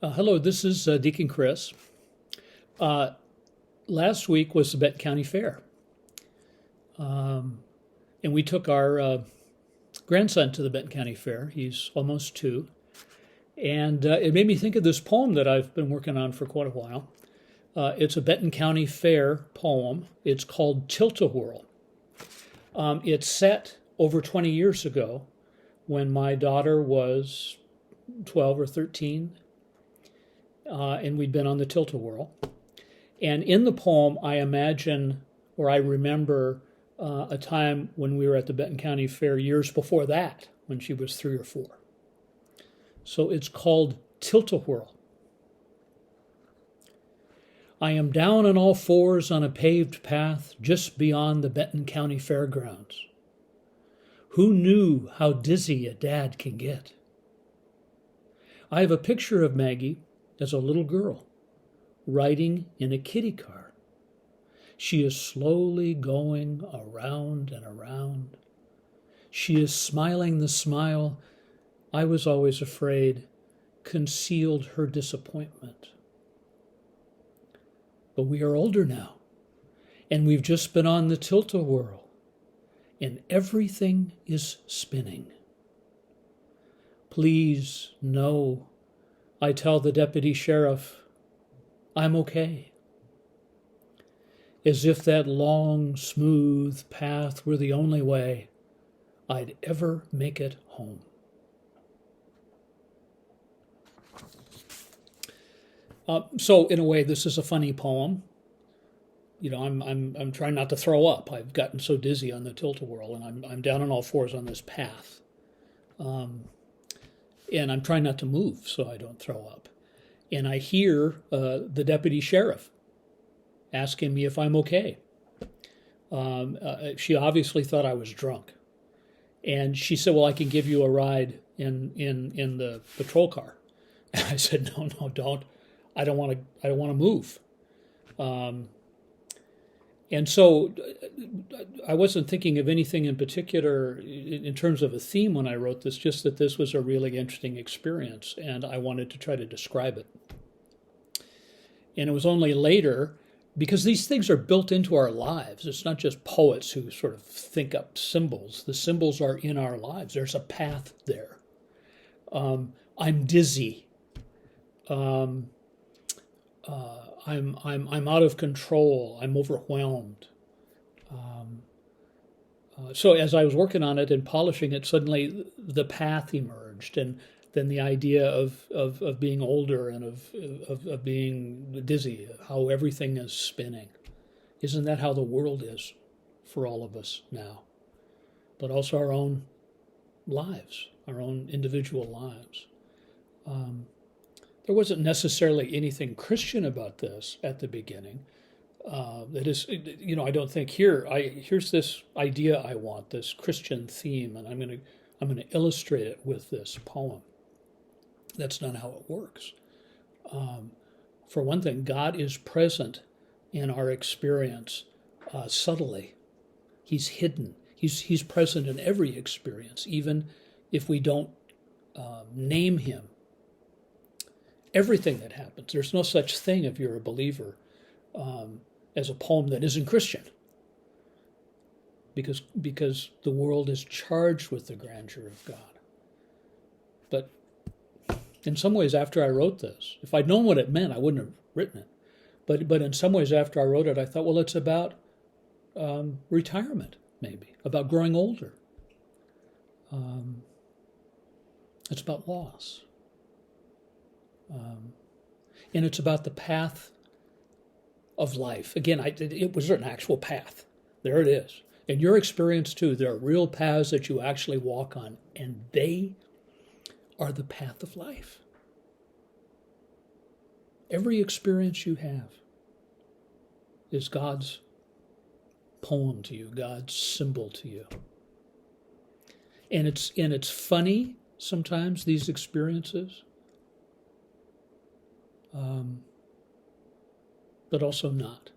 Hello, this is Deacon Chris. Uh, Last week was the Benton County Fair, and we took our grandson to the Benton County Fair. He's almost 2, and it made me think of this poem that I've been working on for quite a while. It's a Benton County Fair poem. It's called Tilt-A-Whirl. It's set over 20 years ago when my daughter was 12 or 13, and we'd been on the Tilt-A-Whirl. And in the poem, I imagine, or I remember a time when we were at the Benton County Fair years before that, when she was 3 or 4. So it's called Tilt-A-Whirl. I am down on all fours on a paved path just beyond the Benton County Fairgrounds. Who knew how dizzy a dad can get? I have a picture of Maggie as a little girl, riding in a kiddie car. She is slowly going around and around. She is smiling the smile I was always afraid concealed her disappointment. But we are older now, and we've just been on the Tilt-A-Whirl, and everything is spinning. Please, no, I tell the deputy sheriff, I'm okay. As if that long, smooth path were the only way I'd ever make it home. So in a way, this is a funny poem. You know, I'm trying not to throw up. I've gotten so dizzy on the Tilt-A-Whirl, and I'm down on all fours on this path. And I'm trying not to move so I don't throw up. And I hear the deputy sheriff asking me if I'm okay. She obviously thought I was drunk. And she said, well, I can give you a ride in the patrol car. And I said, no, don't. I don't want to move. And so I wasn't thinking of anything in particular in terms of a theme when I wrote this, just that this was a really interesting experience, and I wanted to try to describe it. And it was only later, because these things are built into our lives. It's not just poets who sort of think up symbols. The symbols are in our lives. There's a path there. I'm dizzy. I'm out of control. I'm overwhelmed. So as I was working on it and polishing it, suddenly the path emerged, and then the idea of being older and of being dizzy, how everything is spinning. Isn't that how the world is for all of us now? But also our own lives, our own individual lives. There wasn't necessarily anything Christian about this at the beginning. That is, you know, I don't think here's this idea I want, this Christian theme, and I'm going to illustrate it with this poem. That's not how it works. For one thing, God is present in our experience subtly. He's hidden. He's present in every experience, even if we don't name him. Everything that happens. There's no such thing, if you're a believer, as a poem that isn't Christian. Because the world is charged with the grandeur of God. But in some ways, after I wrote this, if I'd known what it meant, I wouldn't have written it. But in some ways, after I wrote it, I thought, well, it's about retirement, maybe, about growing older. It's about loss. And it's about the path of life. Again, it was an actual path. There it is. In your experience, too, there are real paths that you actually walk on, and they are the path of life. Every experience you have is God's poem to you, God's symbol to you. And it's funny sometimes, these experiences. But also not.